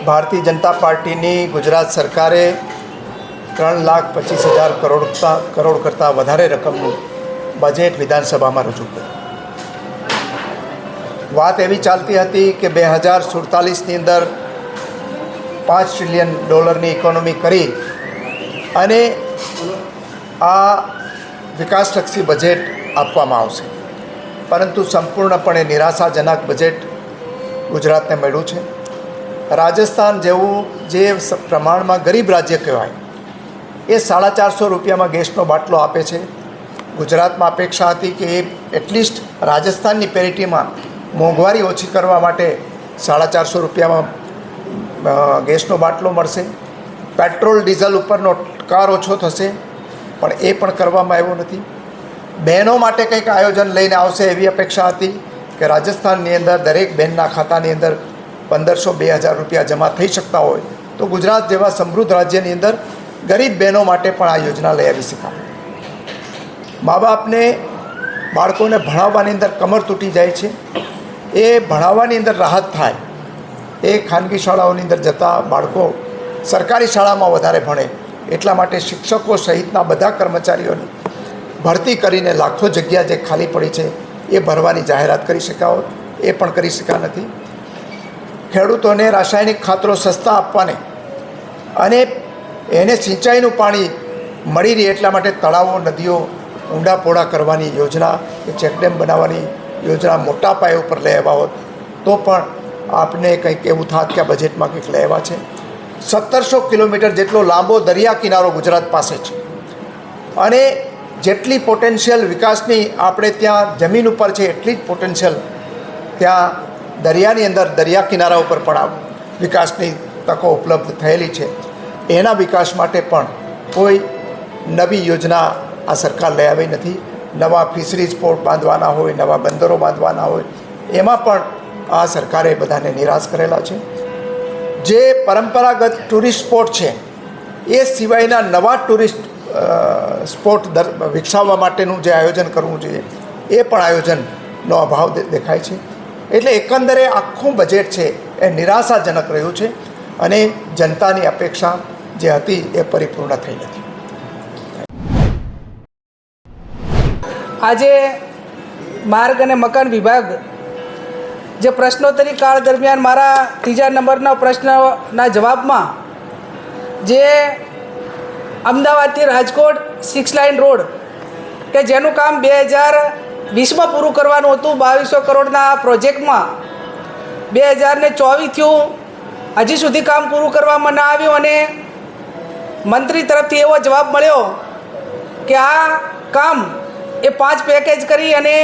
ભારતીય જનતા પાર્ટીની ગુજરાત સરકારે 3,25,000 કરોડ કરતાં વધારે રકમનું બજેટ વિધાનસભામાં રજૂ કર્યું. વાત એવી ચાલતી હતી કે 2047ની અંદર $5 ટ્રિલિયન ઇકોનોમી કરી અને આ વિકાસલક્ષી બજેટ આપવામાં આવશે, પરંતુ સંપૂર્ણપણે નિરાશાજનક બજેટ ગુજરાતને મળ્યું છે. રાજસ્થાન જેવું જે પ્રમાણમાં ગરીબ રાજ્ય કહેવાય એ 450 રૂપિયામાં ગેસનો બાટલો આપે છે. ગુજરાતમાં અપેક્ષા હતી કે એ એટલીસ્ટ રાજસ્થાનની પેરિટીમાં મોંઘવારી ઓછી કરવા માટે 450 રૂપિયામાં ગેસનો બાટલો મળશે. પેટ્રોલ ડીઝલ ઉપરનો કાર ઓછો થશે, પણ એ પણ કરવામાં આવ્યો નથી. બહેનો માટે કંઈક આયોજન લઈને આવશે એવી અપેક્ષા હતી કે રાજસ્થાનની અંદર દરેક બહેનના ખાતાની અંદર 1,500-2,000 રૂપિયા જમા થઈ શકતા હોય તો ગુજરાત જેવા સમૃદ્ધ રાજ્યની અંદર ગરીબ બહેનો માટે પણ આ યોજના લઈ આવી શકાય. મા બાપને બાળકોને ભણાવવાની અંદર કમર તૂટી જાય છે, એ ભણાવવાની અંદર રાહત થાય, એ ખાનગી શાળાઓની અંદર જતા બાળકો સરકારી શાળામાં વધારે ભણે એટલા માટે શિક્ષકો સહિતના બધા કર્મચારીઓની ભરતી કરીને લાખો જગ્યા જે ખાલી પડી છે એ ભરવાની જાહેરાત કરી શક્યા હોત, એ પણ કરી શક્યા નથી. ખેડૂતોને રાસાયણિક ખાતરો સસ્તા આપવાને અને એને સિંચાઈનું પાણી મળી રહે એટલા માટે તળાવો નદીઓ ઊંડા પોળા કરવાની યોજના, કે ચેકડેમ બનાવવાની યોજના મોટા પાયા ઉપર લઈ આવ્યા હોત તો પણ આપને કંઈક એવું થાત કે આ બજેટમાં કંઈક લઈ આવ્યા છે. 1700 કિલોમીટર જેટલો લાંબો દરિયા કિનારો ગુજરાત પાસે છે અને જેટલી પોટેન્શિયલ વિકાસની આપણે ત્યાં જમીન ઉપર છે એટલી જ પોટેન્શિયલ ત્યાં દરિયાની અંદર દરિયા કિનારા ઉપર પણ વિકાસની તકો ઉપલબ્ધ થયેલી છે. એના વિકાસ માટે પણ કોઈ નવી યોજના આ સરકાર લઈ આવી નથી. નવા ફિશરીઝ પોર્ટ બાંધવાના હોય, નવા બંદરો બાંધવાના હોય, એમાં પણ આ સરકારે બધાને નિરાશ કરેલા છે. જે પરંપરાગત ટુરિસ્ટ સ્પોટ છે એ સિવાયના નવા ટુરિસ્ટ સ્પોટ વિકસાવવા માટેનું જે આયોજન કરવું જોઈએ એ પણ આયોજનનો અભાવ દેખાય છે. એટલે એકંદરે આખું બજેટ છે એ નિરાશાજનક રહ્યું છે અને જનતાની અપેક્ષા જે હતી એ પરિપૂર્ણ થઈ નથી. આજે માર્ગ અને મકાન વિભાગ જે પ્રશ્નોત્તરી કાળ દરમિયાન મારા 3જા નંબરના પ્રશ્નના જવાબમાં જે અમદાવાદથી રાજકોટ 6 લાઇન રોડ કે જેનું કામ 2020માં પૂરું કરવાનું હતું 2200 કરોડના પ્રોજેક્ટમાં 2024 થયું, હજી સુધી કામ પૂરું કરવામાં ન આવ્યું અને મંત્રી તરફથી એવો જવાબ મળ્યો કે આ કામ એ 5 પેકેજ કરી અને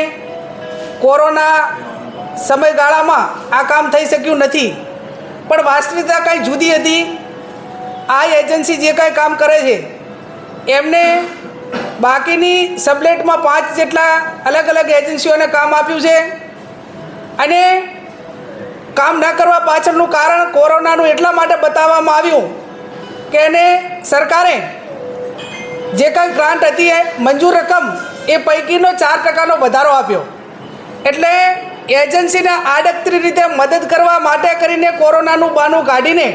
કોરોના સમયગાળામાં આ કામ થઈ શક્યું નથી. પણ વાસ્તવિકતા કંઈ જુદી હતી. આ એજન્સી જે કાંઈ કામ કરે છે એમને બાકીની સબલેટમાં 5 જેટલા અલગ અલગ એજન્સીઓને કામ આપ્યું છે અને કામ ન કરવા પાછળનું કારણ કોરોનાનું એટલા માટે બતાવવામાં આવ્યું કે એને સરકારે જે કાંઈ ગ્રાન્ટ હતી એ મંજૂર રકમ એ પૈકીનો 4% વધારો આપ્યો. એટલે એજન્સીને આડકતરી રીતે મદદ કરવા માટે કરીને કોરોનાનું બહાનું કાઢીને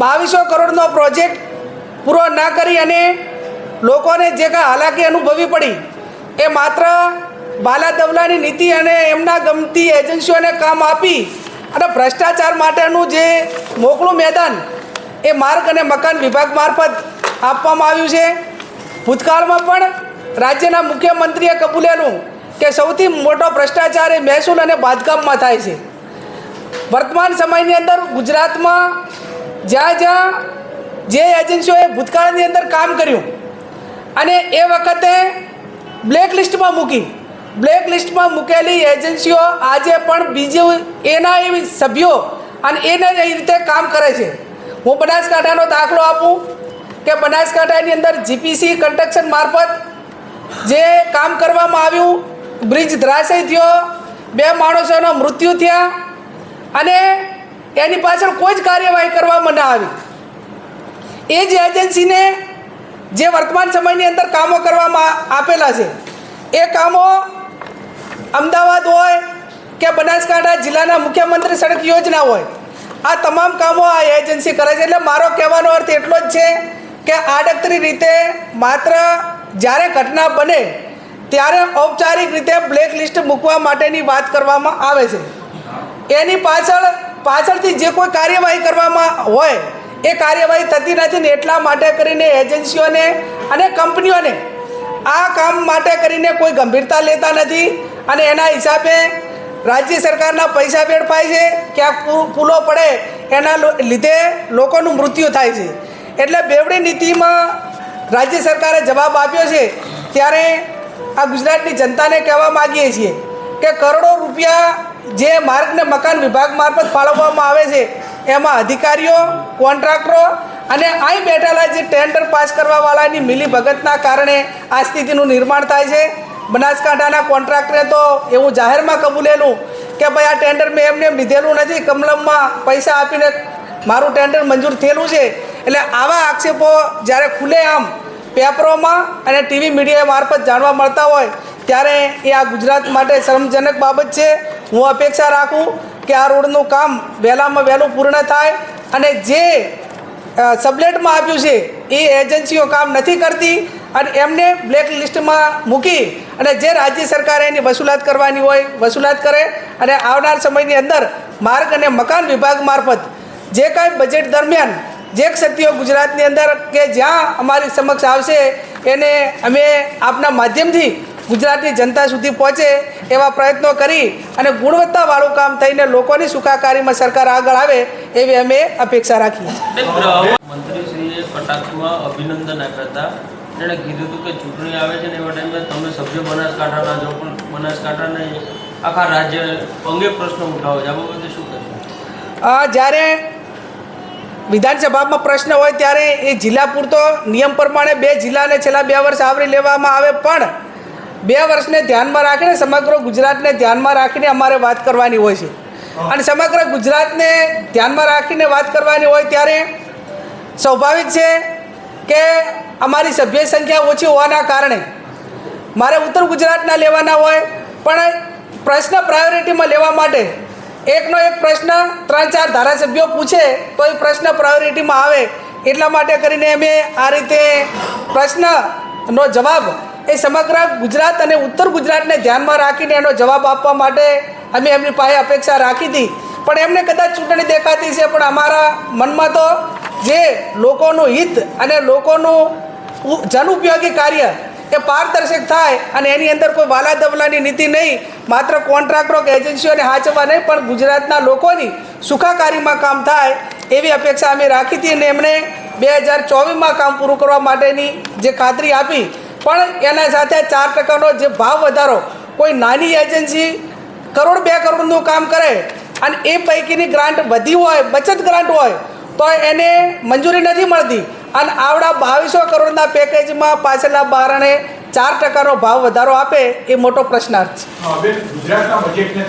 2200 કરોડનો પ્રોજેક્ટ પૂરો ન કરી અને લોકોને જે કાંઈ હાલાકી અનુભવી પડી એ માત્ર બાલાદવલાની નીતિ અને એમના ગમતી એજન્સીઓને કામ આપી અને ભ્રષ્ટાચાર માટેનું જે મોકળું મેદાન એ માર્ગ અને મકાન વિભાગ મારફત આપવામાં આવ્યું છે. ભૂતકાળમાં પણ રાજ્યના મુખ્યમંત્રીએ કબૂલેલું કે સૌથી મોટો ભ્રષ્ટાચાર એ મહેસૂલ અને બાંધકામમાં થાય છે. વર્તમાન સમયની અંદર ગુજરાતમાં જ્યાં જ્યાં જે એજન્સીઓએ ભૂતકાળની અંદર કામ કર્યું અને એ વખતે બ્લેકલિસ્ટમાં મૂકેલી એજન્સીઓ આજે પણ બીજી એના એવી સભ્યો અને એના એ રીતે કામ કરે છે. હું બનાસકાંઠાનો દાખલો આપું કે બનાસકાંઠાની અંદર જીપીસી કન્સ્ટ્રક્શન મારફત જે કામ કરવામાં આવ્યું, બ્રિજ ધરાશય થયો, 2 માણસોના મૃત્યુ થયા અને એની પાછળ કોઈ જ કાર્યવાહી કરવામાં ન આવી. એ જ એજન્સીને જે વર્તમાન સમયની અંદર કામો કરવામાં આપેલા છે એ કામો અમદાવાદ હોય કે બનાસકાંઠા જિલ્લાના મુખ્યમંત્રી સડક યોજના હોય, આ તમામ કામો આ એજન્સી કરે છે. એટલે મારો કહેવાનો અર્થ એટલો જ છે કે આડકતરી રીતે માત્ર જ્યારે ઘટના બને ત્યારે ઔપચારિક રીતે બ્લેક લિસ્ટ મૂકવા માટેની વાત કરવામાં આવે છે. એની પાછળથી જે કોઈ કાર્યવાહી કરવામાં હોય એ કાર્યવાહી થતી નથી ને એટલા માટે કરીને એજન્સીઓને અને કંપનીઓને આ કામ માટે કરીને કોઈ ગંભીરતા લેતા નથી અને એના હિસાબે રાજ્ય સરકારના પૈસા વેડફાય છે. ક્યાંક પુલો પડે એના લીધે લોકોનું મૃત્યુ થાય છે. એટલે બેવડી નીતિમાં રાજ્ય સરકારે જવાબ આપ્યો છે. ત્યારે આ ગુજરાતની જનતાને કહેવા માગીએ છીએ કે કરોડો રૂપિયા જે માર્ગ ને મકાન વિભાગ મારફત ફાળવવામાં આવે છે એમાં અધિકારીઓ, કોન્ટ્રાક્ટરો અને અહીં બેઠેલા જે ટેન્ડર પાસ કરવાવાળાની મિલીભગતના કારણે આ સ્થિતિનું નિર્માણ થાય છે. બનાસકાંઠાના કોન્ટ્રાક્ટરે તો એવું જાહેરમાં કબૂલેલું કે ભાઈ આ ટેન્ડર મેં એમને લીધેલું નથી, કમલમમાં પૈસા આપીને મારું ટેન્ડર મંજૂર થયેલું છે. એટલે આવા આક્ષેપો જ્યારે ખુલ્લેઆમ પેપરોમાં અને ટીવી મીડિયા મારફત જાણવા મળતા હોય ત્યારે એ આ ગુજરાત માટે શરમજનક બાબત છે. હું અપેક્ષા રાખું કે આ રોડનું કામ વહેલામાં વહેલું પૂર્ણ થાય અને જે સબલેટમાં આપ્યું છે એ એજન્સીઓ કામ નથી કરતી અને એમને બ્લેક લિસ્ટમાં મૂકી અને જે રાજ્ય સરકારે એની વસૂલાત કરવાની હોય વસૂલાત કરે અને આવનાર સમયની અંદર માર્ગ અને મકાન વિભાગ મારફત જે કાંઈ બજેટ દરમિયાન જે ક્ષતિઓ ગુજરાતની અંદર કે જ્યાં અમારી સમક્ષ આવશે એને અમે આપના માધ્યમથી ગુજરાતની જનતા સુધી પહોંચે એવા પ્રયત્નો કરી અને ગુણવત્તાવાળું કામ થઈને લોકોની સુખાકારીમાં સરકાર આગળ આવે એવી અમે અપેક્ષા રાખીએ છીએ. મંત્રીશ્રીએ કટાક્ષમાં અભિનંદન આપ્યા હતા. એણે કીધું હતું કે ચૂંટણી આવે છે ને એવા ટાઈમે તમે સભ્ય બનાસકાંઠાના જો પણ બનાસકાંઠાને આખા રાજ્ય અંગે પ્રશ્ન ઉઠાવો છે. આ બાબતે શું કહેશો? જ્યારે વિધાનસભામાં પ્રશ્ન હોય ત્યારે એ જિલ્લા પૂરતો નિયમ પ્રમાણે 2 જિલ્લાને છેલ્લા 2 વર્ષ આવરી લેવામાં આવે પણ 2 વર્ષને ધ્યાનમાં રાખીને સમગ્ર ગુજરાતને ધ્યાનમાં રાખીને અમારે વાત કરવાની હોય છે અને સમગ્ર ગુજરાતને ધ્યાનમાં રાખીને વાત કરવાની હોય ત્યારે સ્વાભાવિક છે કે અમારી સભ્ય સંખ્યા ઓછી હોવાના કારણે મારે ઉત્તર ગુજરાતના લેવાના હોય પણ પ્રશ્ન પ્રાયોરિટીમાં લેવા માટે એકનો એક પ્રશ્ન 3-4 ધારાસભ્યો પૂછે તો એ પ્રશ્ન પ્રાયોરિટીમાં આવે એટલા માટે કરીને અમે આ રીતે પ્રશ્નનો જવાબ એ સમગ્ર ગુજરાત અને ઉત્તર ગુજરાતને ધ્યાનમાં રાખીને એનો જવાબ આપવા માટે અમે એમની પાસે અપેક્ષા રાખી હતી. પણ એમને કદાચ ચૂંટણી દેખાતી છે પણ અમારા મનમાં તો જે લોકોનું હિત અને લોકોનું જનઉપયોગી કાર્ય એ પારદર્શક થાય અને એની અંદર કોઈ વાલા દવલાની નીતિ નહીં, માત્ર કોન્ટ્રાક્ટરો કે એજન્સીઓને હાચવવા નહીં પણ ગુજરાતના લોકોની સુખાકારીમાં કામ થાય એવી અપેક્ષા અમે રાખી હતી અને એમણે 2024માં કામ પૂરું કરવા માટેની જે ખાતરી આપી. પણ એના સાથે 4% જે ભાવ વધારો કોઈ નાની એજન્સી કરોડ 2 કરોડનું કામ કરે અને એ પૈકીની ગ્રાન્ટ વધી હોય, બચત ગ્રાન્ટ હોય તો એને મંજૂરી નથી મળતી અને આવડા 2200 કરોડના પેકેજમાં પાછળના બારણે 4%નો ભાવ વધારો આપે એ મોટો પ્રશ્નાર્થ છે.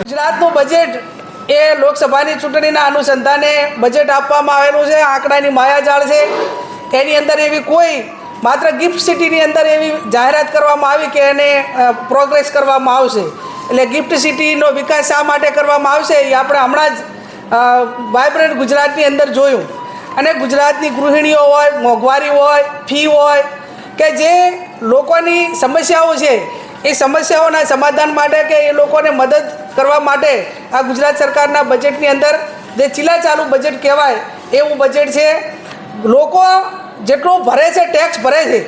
ગુજરાતનું બજેટ એ લોકસભાની ચૂંટણીના અનુસંધાને બજેટ આપવામાં આવેલું છે. આંકડાની માયાજાળ છે. એની અંદર એવી કોઈ માત્ર ગિફ્ટ સિટીની અંદર એવી જાહેરાત કરવામાં આવી કે એને પ્રોગ્રેસ કરવામાં આવશે. એટલે ગિફ્ટ સિટીનો વિકાસ શા માટે કરવામાં આવશે એ આપણે હમણાં જ વાઇબ્રન્ટ ગુજરાતની અંદર જોયું. અને ગુજરાતની ગૃહિણીઓ હોય, મોંઘવારી હોય, ફી હોય કે જે લોકોની સમસ્યાઓ છે એ સમસ્યાઓના સમાધાન માટે કે એ લોકોને મદદ કરવા માટે આ ગુજરાત સરકારના બજેટની અંદર જે ચીલાચાલુ બજેટ કહેવાય એવું બજેટ છે. લોકો જેટલું ભરે છે, ટેક્સ ભરે છે,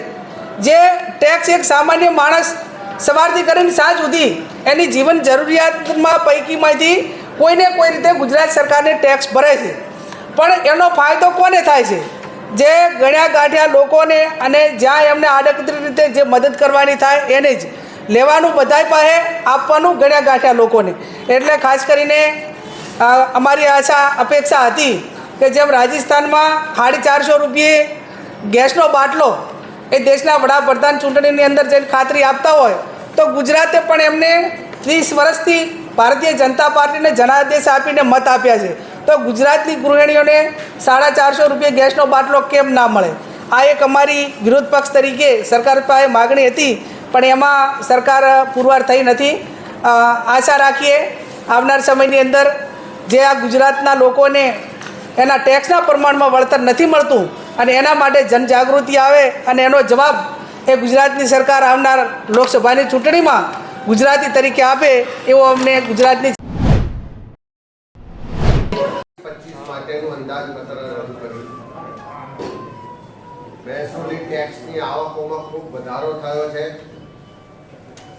જે ટેક્સ એક સામાન્ય માણસ સવારથી કરીને સાંજ સુધી એની જીવન જરૂરિયાતમાં પૈકીમાંથી કોઈને કોઈ રીતે ગુજરાત સરકારને ટેક્સ ભરે છે. પણ એનો ફાયદો કોને થાય છે? જે ગણ્યા ગાંઠ્યા લોકોને અને જ્યાં એમને આડકતરી રીતે જે મદદ કરવાની થાય એને જ લેવાનું, બધાય પાસે આપવાનું ગણ્યા ગાંઠ્યા લોકોને. એટલે ખાસ કરીને અમારી આશા અપેક્ષા હતી કે જેમ રાજસ્થાનમાં 450 રૂપિયે ગેસનો બાટલો એ દેશના વડાપ્રધાન ચૂંટણીની અંદર જઈને ખાતરી આપતા હોય તો ગુજરાતે પણ એમને 30 વર્ષથી ભારતીય જનતા પાર્ટીને જનાદેશ આપીને મત આપ્યા છે તો ગુજરાતની ગૃહિણીઓને 450 રૂપિયે ગેસનો બાટલો કેમ ના મળે? આ એક અમારી વિરોધ પક્ષ તરીકે સરકાર પાસે માગણી હતી પણ એમાં સરકાર પુરવાર થઈ નથી. આશા રાખીએ આવનાર સમયની અંદર જે આ ગુજરાતના લોકોને એના ટેક્સના પ્રમાણમાં વળતર નથી મળતું અને એના માટે જનજાગૃતિ આવે અને એનો જવાબ એ ગુજરાતની સરકાર આવનાર લોકસભાની ચૂંટણીમાં ગુજરાતી તરીકે આપે એવો અમને ગુજરાતની 25 માટેનું અંદાજપત્ર રજૂ કર્યું. મહેસૂલી ટેક્સની આવકોમાં ખૂબ વધારો થયો છે.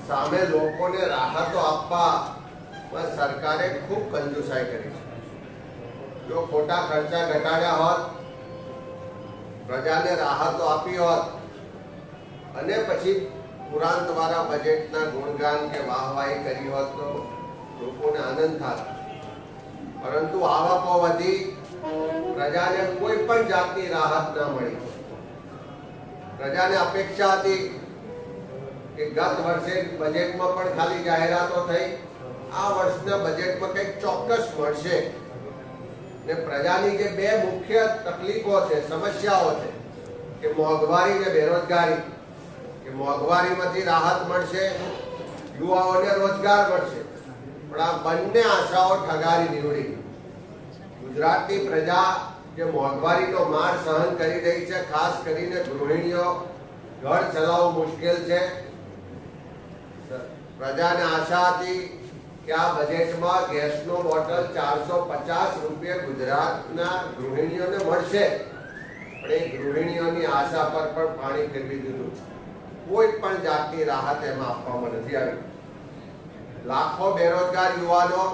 સામે લોકોને રાહતો આપવામાં સરકારે ખૂબ કંજૂસાઈ કરી છે. જો ખોટા ખર્ચા ઘટાડ્યા હોત, પ્રજાને રાહતો આપી હોત અને પછી પુરાંતવાળા બજેટના ગુણગાન કે વાહવાહી કરી હોત તો લોકોને આનંદ થાત. પરંતુ આવકો વધી, પ્રજાને કોઈ પણ જાતની રાહત ન મળી. પ્રજાને અપેક્ષા હતી કે ગત વર્ષે બજેટમાં પણ ખાલી જાહેરાતો થઈ, આ વર્ષના બજેટમાં કંઈક ચોક્કસ મળશે. ને પ્રજાની જે બે મુખ્ય તકલીફો છે, સમસ્યાઓ છે કે મોંઘવારી ને બેરોજગારી, કે મોંઘવારીમાંથી રાહત મળશે, યુવાઓને રોજગાર મળશે, પણ આ બંને આશાઓ ઠગારી નીવડી. ગુજરાતની પ્રજા જે મોંઘવારીનો માર સહન કરી રહી છે, ખાસ કરીને ગૃહિણીઓ, ઘર ચલાવવું મુશ્કેલ છે. પ્રજાને આશા હતી કે આ બજેટમાં ગેસનો બોટલ 450 રૂપિયા ગુજરાતના ગૃહિણીઓને મળશે, પણ એ ગૃહિણીઓની આશા પર પણ પાણી ફેરવી દીધું. કોઈ પણ જાતની રાહત એમાં આપવામાં નથી આવી. લાખો બેરોજગાર યુવાનો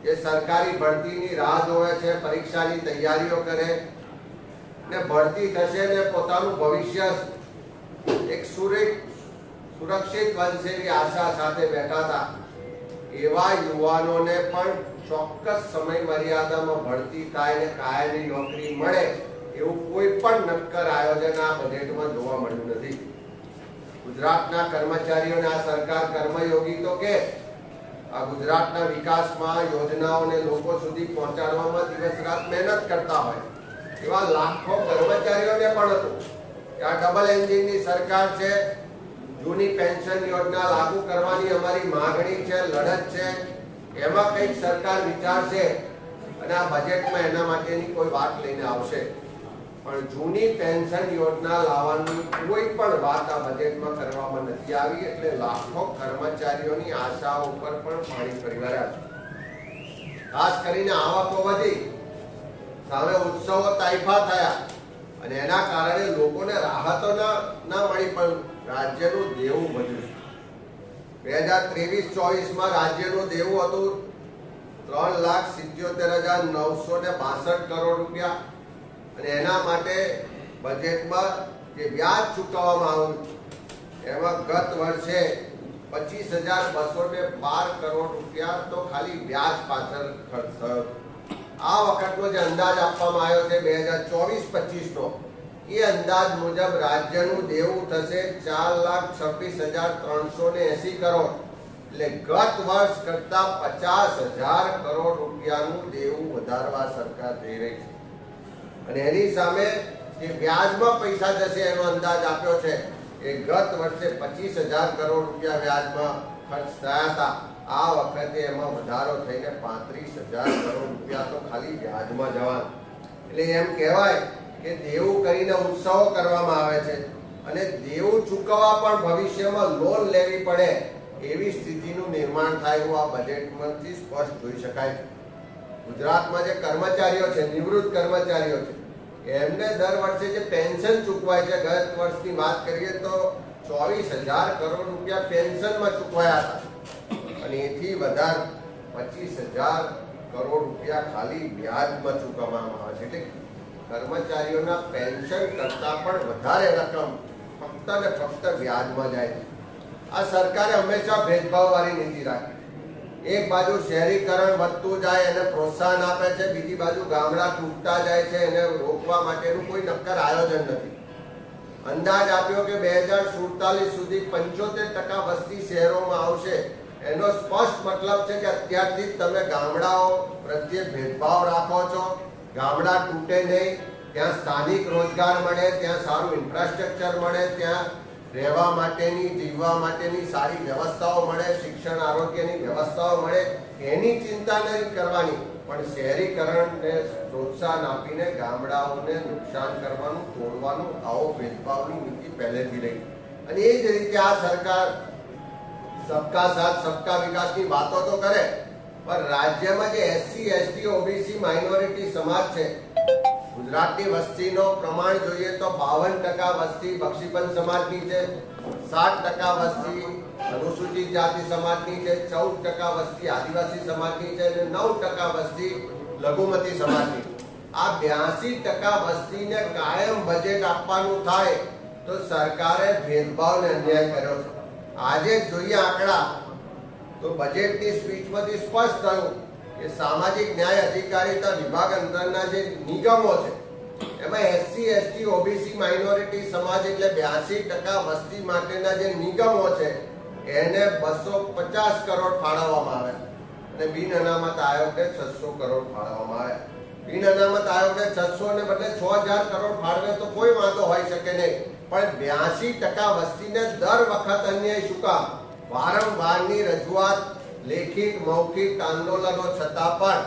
જે સરકારી ભરતીની રાહ જોવે છે, પરીક્ષાની તૈયારીઓ કરે ને ભરતી થશે ને પોતાનું ભવિષ્ય એક સુરક્ષિત બનશે એવી આશા સાથે બેઠા હતા, એવા યુવાનોને પણ ચોક્કસ સમય મર્યાદામાં ભરતી થાય ને કાયમી નોકરી મળે એવું કોઈ પણ નક્કર આયોજન આ બજેટમાં જોવા મળ્યું નથી. ગુજરાતના કર્મચારીઓને આ સરકાર કર્મયોગી તો કે આ ગુજરાતના વિકાસમાં યોજનાઓને લોકો સુધી પહોંચાડવામાં દિવસ રાત મહેનત કરતા હોય એવા લાખો કર્મચારીઓને પણ હતું કે આ ડબલ એન્જિનની સરકાર છે, જૂની પેન્શન યોજના લાગુ કરવાની અમારી માંગણી છે, લડત છે, એમાં કંઈક સરકાર વિચારશે અને આ બજેટમાં એના માટેની કોઈ વાત લઈને આવશે. પણ જૂની પેન્શન યોજના લાવવાની કોઈ પણ વાત આ બજેટમાં કરવામાં નથી આવી. એટલે લાખો કર્મચારીઓની આશાઓ ઉપર પણ પાણી ફરી વળ્યા છે. ખાસ કરીને આવકો વધી, સામે ઉત્સવો તાઇફા થયા અને એના કારણે લોકોને રાહતો ના મળી, પણ રાજ્યનું દેવું વધ્યું. 2023-24માં રાજ્યનું દેવું હતું 3,77,962 કરોડ રૂપિયા અને એના માટે બજેટમાં જે વ્યાજ ચૂકવવામાં આવ્યું એમાં ગત વર્ષે 25,212 કરોડ રૂપિયા તો ખાલી વ્યાજ પાછળ ખર્ચ થયો. આ વખતનો જે અંદાજ આપવામાં આવ્યો છે 2024-25નો, એ અંદાજ મુજબ રાજ્યનું દેવું થશે 4,26,380 કરોડ. એટલે ગત વર્ષ કરતા 50,000 કરોડ રૂપિયાનું દેવું વધારવા સરકાર જઈ રહી છે. અને એની સામે જે વ્યાજમાં પૈસા જશે એનો અંદાજ આપ્યો છે એ ગત વર્ષે 25,000 કરોડ રૂપિયા વ્યાજમાં ખર્ચ થયા હતા. આ વખતે એમાં વધારો થઈને 35,000 કરોડ રૂપિયા તો ખાલી વ્યાજમાં જવાના. એટલે એમ કહેવાય કે દેવું કરીને ઉત્સવો કરવામાં આવે છે અને દેવું ચૂકવવા પણ ભવિષ્યમાં લોન લેવી પડે એવી સ્થિતિનું નિર્માણ થાય એવું આ બજેટમાંથી સ્પષ્ટ જોઈ શકાય છે. ગુજરાતમાં જે કર્મચારીઓ છે, નિવૃત્ત કર્મચારીઓ છે, એમને દર વર્ષે જે પેન્શન ચૂકવાય છે, ગત વર્ષની વાત કરીએ તો 24,000 કરોડ રૂપિયા પેન્શનમાં ચૂકવાયા હતા અને એથી વધારે 25,000 કરોડ રૂપિયા ખાલી વ્યાજમાં ચૂકવવામાં આવે છે. એટલે કર્મચારીઓના પેન્શન કરતા પણ વધારે રકમ ફક્ત ને ફક્ત વ્યાજમાં જાય છે. આ સરકારે હંમેશા ભેદભાવવાળી નીતિ રાખી. એક બાજુ શહેરીકરણ વધતું જાય એને પ્રોત્સાહન આપે છે, બીજી બાજુ ગામડા તૂટતા જાય છે એને રોકવા માટેનું કોઈ નક્કર આયોજન નથી. અંદાજ આપ્યો કે 2047 સુધી 75% વસ્તી શહેરોમાં આવશે. એનો સ્પષ્ટ મતલબ છે કે અત્યારથી જ તમે ગામડાઓ પ્રત્યે ભેદભાવ રાખો છો. ગામડા તૂટે નહીં, ત્યાં સ્થાનિક રોજગાર મળે, ત્યાં સારું ઇન્ફ્રાસ્ટ્રક્ચર મળે, ત્યાં રહેવા માટેની, જીવવા માટેની સારી વ્યવસ્થાઓ મળે, શિક્ષણ આરોગ્યની વ્યવસ્થાઓ મળે, એની ચિંતા નહીં કરવાની, પણ શહેરીકરણને પ્રોત્સાહન આપીને ગામડાઓને નુકસાન કરવાનું, તોડવાનું, આવો ભેદભાવની નીતિ પહેલેથી રહી. અને એ જ રીતે આ સરકાર સબકા સાથ સબકા વિકાસની વાતો તો કરે, પણ રાજ્યમાં જે SC, ST, OBC માઇનોરિટી સમાજ છે, ગુજરાતની વસ્તીનો પ્રમાણ જોઈએ તો 52% વસ્તી બક્ષીપંથ સમાજની છે, 7% વસ્તી અનુસૂચિત જાતિ સમાજની છે, 14% વસ્તી આદિવાસી સમાજની છે અને 9% વસ્તી લઘુમતી સમાજની. આ 82% વસ્તીને કાયમ બજેટ આપવાનું થાય તો સરકારે ભેદભાવ ને અન્યાય કર્યો છે. આજે જોઈએ આંકડા તો બજેટની સ્પીચમાંથી સ્પષ્ટ થયું કે સામાજિક ન્યાય અધિકારીતા વિભાગ અંતરના જે નિગમો છે એમાં SC, ST, OBC માઇનોરિટી સમાજ એટલે 82% વસ્તી માટેના જે નિગમો છે એને 250 કરોડ ફાળવવામાં આવે અને બિન અનામત આયોગને 600 કરોડ ફાળવવામાં આવે. બિન અનામત આયોગને 600 ને બદલે 6000 કરોડ ફાળવે તો કોઈ વાંધો હોઈ શકે નહીં, પણ 82% વસ્તીને દર વખત અન્યાય શું કામ? વારંવારની રજૂઆત, લેખિત મૌખિક આંદોલનો છતાં પણ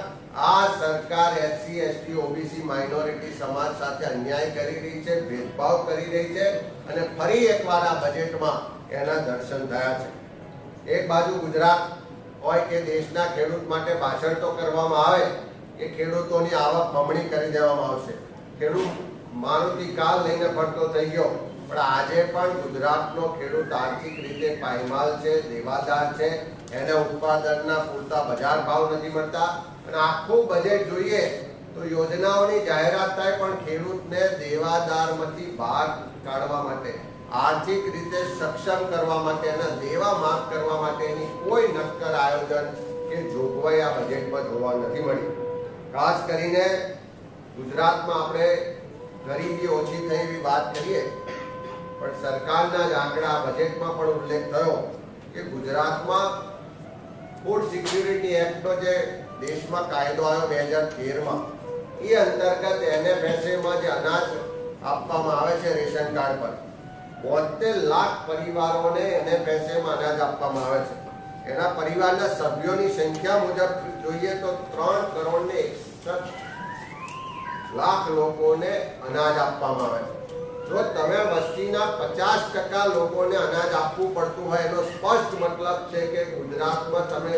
આ સરકાર SC, ST, OBC માઇનોરિટી સમાજ સાથે અન્યાય કરી રહી છે, ભેદભાવ કરી રહી છે અને ફરી એકવાર આ બજેટમાં એના દર્શન થયા છે. એક બાજુ ગુજરાત હોય કે દેશના ખેડૂત માટે ભાષણ તો કરવામાં આવે કે ખેડૂતોની આવક બમણી કરી દેવામાં આવશે, ખેડૂત મારુતિ કાર લઈને ફરતો થઈ ગયો, પણ આજે પણ ગુજરાતનો ખેડૂત આર્થિક રીતે પાયમાલ છે, દેવાદાર છે, એને ઉત્પાદનના પૂરતા બજાર ભાવ નથી મળતા. અને આખું બજેટ જોઈએ તો યોજનાઓની જાહેરાત થાય પણ ખેડૂતને દેવાદારમાંથી બહાર કાઢવા માટે, આર્થિક રીતે સક્ષમ કરવા માટે, એના દેવા માફ કરવા માટેની કોઈ નક્કર આયોજન કે જોગવાઈ આ બજેટમાં જોવા નથી મળી. ખાસ કરીને ગુજરાતમાં આપણે ગરીબી ઓછી થઈ એવી વાત કરીએ, પણ સરકારના જ આંકડા બજેટમાં પણ ઉલ્લેખ થયો કે ગુજરાતમાં ફૂડ સિક્યુરિટી એક્ટનો જે દેશમાં કાયદો આવ્યો 2013માં, એ અંતર્ગત NFSAમાં જે અનાજ આપવામાં આવે છે રેશન કાર્ડ પર, 72 લાખ પરિવારોને NFSAમાં અનાજ આપવામાં આવે છે. એના પરિવારના સભ્યોની સંખ્યા મુજબ જોઈએ તો 3 કરોડ ને 61 લાખ લોકોને અનાજ આપવામાં આવે છે. જો તમે વસ્તીના 50% લોકોને અનાજ આપવું પડતું હોય એનો સ્પષ્ટ મતલબ છે કે ગુજરાતમાં તમે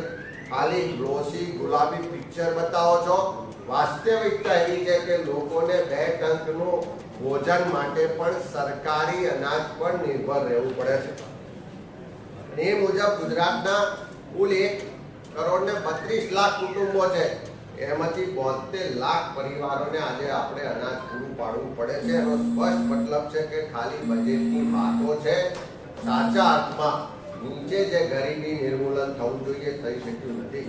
ખાલી ગ્લોસી ગુલાબી પિક્ચર બતાવો છો. વાસ્તવિકતા એવી છે કે લોકોને 2 ટંકનું ભોજન માટે પણ સરકારી અનાજ પર નિર્ભર રહેવું પડે છે. એ મુજબ ગુજરાતના કુલ 1 કરોડ ને 32 લાખ કુટુંબો છે, એમાંથી 72 લાખ પરિવારોને આજે આપણે અનાજ પૂરું પાડવું પડે છે. એનો સ્પષ્ટ મતલબ છે કે ખાલી બજેટની વાતો છે, સાચા અર્થમાં નીચે જે ગરીબી નિર્મૂલન થવું જોઈએ થઈ શક્યું નથી.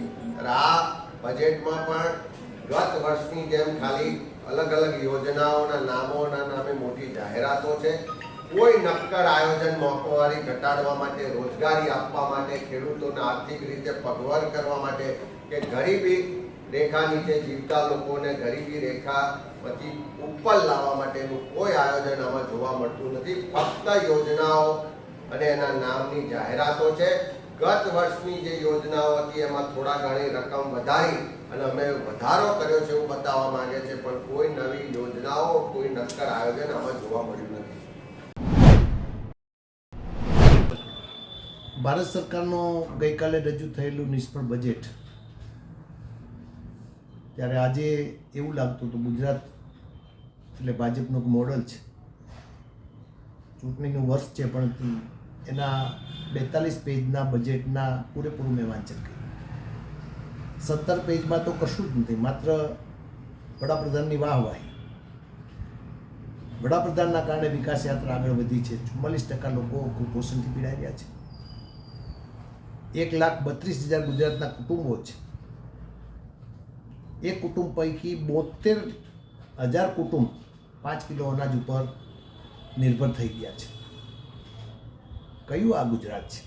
આ બજેટમાં પણ ગત વર્ષની જેમ ખાલી અલગ અલગ યોજનાઓના નામોના નામે મોટી જાહેરાતો છે. કોઈ નક્કર આયોજન મોંઘવારી ઘટાડવા માટે, રોજગારી આપવા માટે, ખેડૂતોને આર્થિક રીતે પગભર કરવા માટે કે ગરીબી રેખા નીચે જીવતા લોકોને ગરીબી રેખા પછી ઉપર લાવવા માટેનું કોઈ આયોજન આમાં જોવા મળતું નથી. ફક્ત યોજનાઓ અને એના નામની જાહેરાતો છે. ગત વર્ષની જે યોજનાઓ હતી એમાં થોડા ઘણી રકમ વધારી અને અમે વધારો કર્યો છે એવું બતાવવા માંગે છે, પણ કોઈ નવી યોજનાઓ, કોઈ નક્કર આયોજન આમાં જોવા મળ્યું નથી. ભારત સરકારનો ગઈકાલે રજૂ થયેલું નિષ્ફળ બજેટ, ત્યારે આજે એવું લાગતું હતું ગુજરાત એટલે ભાજપનું મોડલ છે, ચૂંટણીનું વર્ષ છે, પણ એના 42 પેજના બજેટના પૂરેપૂરું મેં વાંચન કર્યું. 17 પેજમાં તો કશું જ નથી, માત્ર વડાપ્રધાનની વાહવાહી. વડાપ્રધાનના કારણે વિકાસ યાત્રા આગળ વધી છે. 44% લોકો કુપોષણથી પીડાઈ રહ્યા છે. 1,32,000 ગુજરાતના કુટુંબો છે. એ કુટુંબ પૈકી 72,000 કુટુંબ 5 કિલો અનાજ ઉપર નિર્ભર થઈ ગયા છે. કયું આ ગુજરાત છે?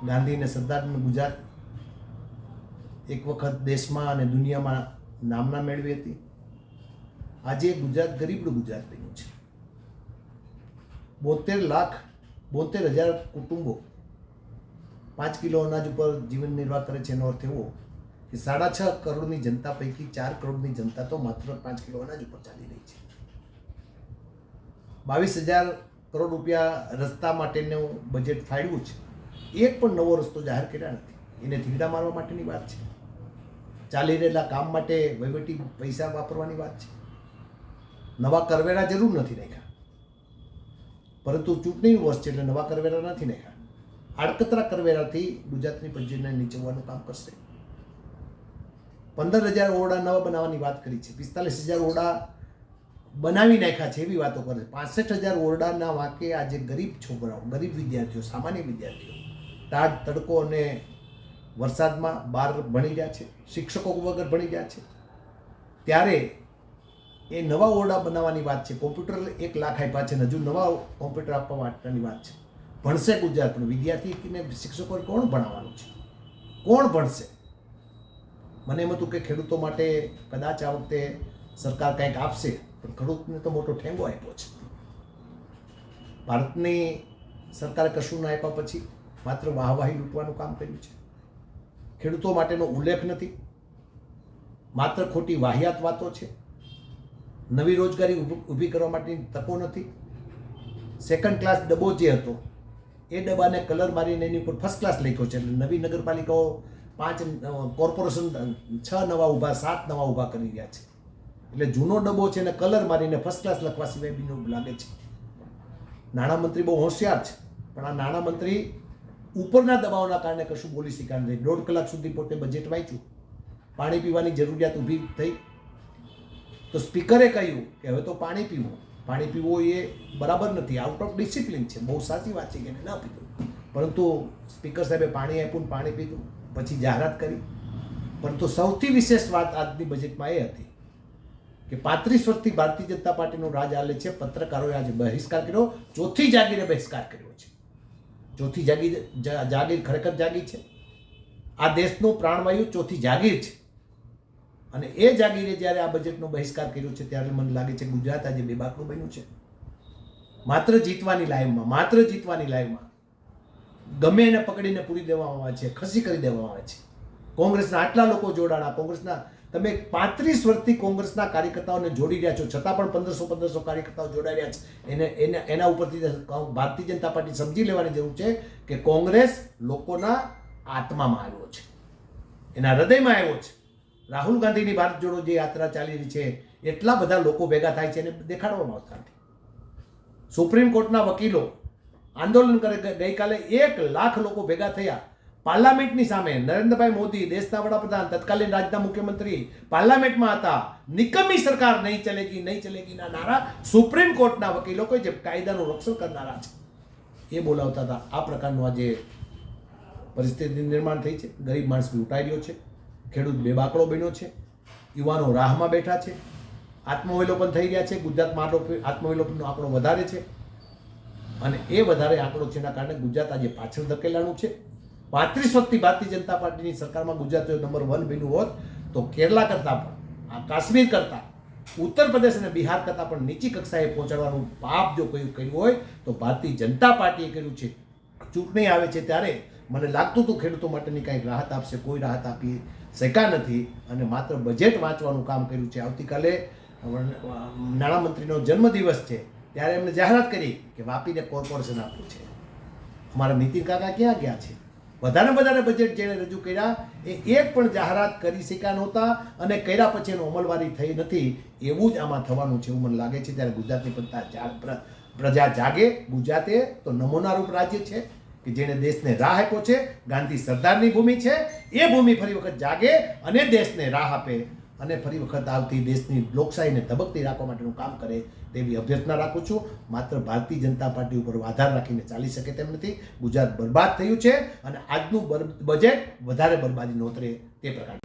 ગાંધી અને સરદારનું ગુજરાત એક વખત દેશમાં અને દુનિયામાં નામના મેળવી હતી. આજે ગુજરાત ગરીબનું ગુજરાત બન્યું છે. 72 લાખ 72,000 કુટુંબો 5 કિલો અનાજ ઉપર જીવન નિર્વાહ કરે છે. એનો અર્થ એવો કે 6.5 કરોડની જનતા પૈકી 4 કરોડની જનતા તો માત્ર 5 કિલો અનાજ ઉપર ચાલી રહી છે. 22,000 કરોડ રૂપિયા રસ્તા માટેનું બજેટ ફાળવ્યું છે. એક પણ નવો રસ્તો જાહેર કર્યા નથી. એને થીગડા મારવા માટેની વાત છે. ચાલી રહેલા કામ માટે વહીવટી પૈસા વાપરવાની વાત છે. નવા કરવેરા જરૂર નથી નાખ્યા, પરંતુ ચૂંટણીનું વર્ષ છે એટલે નવા કરવેરા નથી નાખ્યા. આડકતરા કરવેરાથી ગુજરાતની પંચાયતને નીચવવાનું કામ કરશે. 15,000 ઓરડા નવા બનાવવાની વાત કરી છે. 45,000 ઓરડા બનાવી નાખ્યા છે એવી વાતો કરે છે. 65,000 ઓરડાના વાંકે આજે ગરીબ છોકરાઓ, ગરીબ વિદ્યાર્થીઓ, સામાન્ય વિદ્યાર્થીઓ ટાઢ તડકો અને વરસાદમાં બહાર ભણી રહ્યા છે, શિક્ષકો વગર ભણી રહ્યા છે. ત્યારે એ નવા ઓરડા બનાવવાની વાત છે. કોમ્પ્યુટર 1 લાખ આપ્યા છે, હજુ નવા કોમ્પ્યુટર આપવા માટેની વાત છે. ભણશે ગુજરાત, પણ વિદ્યાર્થીને શિક્ષકોને કોણ ભણાવવાનું છે? કોણ ભણશે? મને એમ હતું કે ખેડૂતો માટે કદાચ આ વખતે સરકાર કંઈક આપશે, પણ ખેડૂતને તો મોટો ઠેંગો આપ્યો છે. ભારતની સરકારે કશું ના આપ્યા પછી માત્ર વાહવાહી લૂંટવાનું કામ કર્યું છે. ખેડૂતો માટેનો ઉલ્લેખ નથી, માત્ર ખોટી વાહિયાત વાતો છે. નવી રોજગારી ઊભી કરવા માટેની તકો નથી. સેકન્ડ ક્લાસ ડબ્બો જે હતો એ ડબ્બાને કલર મારીને એની ઉપર ફર્સ્ટ ક્લાસ લખ્યો છે. એટલે નવી નગરપાલિકાઓ 5 કોર્પોરેશન 6 નવા ઊભા, 7 નવા ઊભા કરી રહ્યા છે. એટલે જૂનો ડબ્બો છે એને કલર મારીને ફર્સ્ટ ક્લાસ લખવા સિવાય બીજું લાગે છે. નાણામંત્રી બહુ હોશિયાર છે, પણ આ નાણામંત્રી ઉપરના દબાવના કારણે કશું બોલી શક્યા નથી. 1.5 કલાક સુધી પોતે બજેટ વાંચ્યું. પાણી પીવાની જરૂરિયાત ઊભી થઈ તો સ્પીકરે કહ્યું કે હવે તો પાણી પીવું એ બરાબર નથી, આઉટ ઓફ ડિસિપ્લિન છે. બહુ સાચી વાત છે કે એને ન પીધું, પરંતુ સ્પીકર સાહેબે પાણી આપ્યું, પાણી પીધું, પછી જાહેરાત કરી. પરંતુ સૌથી વિશેષ વાત આજની બજેટમાં એ હતી કે 35 વર્ષથી ભારતીય જનતા પાર્ટીનું રાજ ચાલે છે. પત્રકારોએ આજે બહિષ્કાર કર્યો, ચોથી જાગીરે બહિષ્કાર કર્યો છે. ચોથી જાગીર ખરેખર જાગીર છે. આ દેશનું પ્રાણવાયુ ચોથી જાગીર છે. અને એ જાગીરે જ્યારે આ બજેટનો બહિષ્કાર કર્યો છે ત્યારે મને લાગે છે ગુજરાત આજે બેબાકડું બન્યું છે. માત્ર જીતવાની લાઈવમાં ગમે એને પકડીને પૂરી દેવામાં આવે છે, ખસી કરી દેવામાં આવે છે. કોંગ્રેસના આટલા લોકો જોડાણા, કોંગ્રેસના તમે 35 વર્ષથી કોંગ્રેસના કાર્યકર્તાઓને જોડી રહ્યા છો, છતાં પણ 1500 કાર્યકર્તાઓ જોડાઈ રહ્યા છે. એના ઉપરથી ભારતીય જનતા પાર્ટી સમજી લેવાની જરૂર છે કે કોંગ્રેસ લોકોના આત્મામાં આવ્યો છે, એના હૃદયમાં આવ્યો છે. રાહુલ ગાંધીની ભારત જોડો જે યાત્રા ચાલી રહી છે, એટલા બધા લોકો ભેગા થાય છે એને દેખાડવામાં આવતા નથી. સુપ્રીમ કોર્ટના વકીલો આંદોલન કરે, ગઈકાલે 1 લાખ લોકો ભેગા થયા પાર્લામેન્ટની સામે. નરેન્દ્રભાઈ મોદી, દેશના વડાપ્રધાન, તત્કાલીન રાજ્યના મુખ્યમંત્રી પાર્લામેન્ટમાં હતા. નિકમ્મી સરકાર નહીં ચલેગીના નારા સુપ્રીમ કોર્ટના વકીલો કોઈ જે કાયદાનું રક્ષણ કરનારા છે એ બોલાવતા હતા. આ પ્રકારનું આજે પરિસ્થિતિ નિર્માણ થઈ છે. ગરીબ માણસ લૂંટાઈ રહ્યો છે, ખેડૂત બેબાકડો બન્યો છે, યુવાનો રાહમાં બેઠા છે, આત્મવિલોપન થઈ રહ્યા છે. ગુજરાતમાં આત્મવિલોપનનો આંકડો વધારે છે અને એ વધારે આંકડો છે એના કારણે ગુજરાત આજે પાછળ ધકેલાનું છે. 35 વર્ષથી ભારતીય જનતા પાર્ટીની સરકારમાં ગુજરાત જો નંબર 1 બન્યું હોત તો કેરલા કરતાં પણ, આ કાશ્મીર કરતાં, ઉત્તર પ્રદેશ અને બિહાર કરતાં પણ નીચી કક્ષાએ પહોંચાડવાનું પાપ જો કર્યું હોય તો ભારતીય જનતા પાર્ટીએ કર્યું છે. ચૂંટણી આવે છે ત્યારે મને લાગતું હતું ખેડૂતો માટેની કંઈક રાહત આપશે, કોઈ રાહત આપી શક્યા નથી અને માત્ર બજેટ વાંચવાનું કામ કર્યું છે. આવતીકાલે નાણામંત્રીનો જન્મદિવસ છે ત્યારે એમણે જાહેરાત કરી કે વાપીને કોર્પોરેશન આપ્યું છે. અમારા નીતિન કાકા ક્યાં ગયા છે? વધારે બજેટ જેણે રજૂ કર્યા એ એક પણ જાહેરાત કરી શક્યા નહોતા અને કર્યા પછી એનો અમલવારી થઈ નથી. એવું જ આમાં થવાનું છે એવું મને લાગે છે. ત્યારે ગુજરાતની પ્રજા જાગે. ગુજરાતે તો નમૂનારૂપ રાજ્ય છે કે જેણે દેશને રાહ આપ્યો છે. ગાંધી સરદારની ભૂમિ છે. એ ભૂમિ ફરી વખત જાગે અને દેશને રાહ આપે અને ફરી વખત આવતી દેશની લોકશાહીને ધબકતી રાખવા માટેનું કામ કરે તેવી અભ્યર્થના રાખું છું. માત્ર ભારતીય જનતા પાર્ટી ઉપર આધાર રાખીને ચાલી શકે તેમ નથી. ગુજરાત બરબાદ થયું છે અને આજનું બજેટ વધારે બરબાદી નોતરે તે પ્રકાર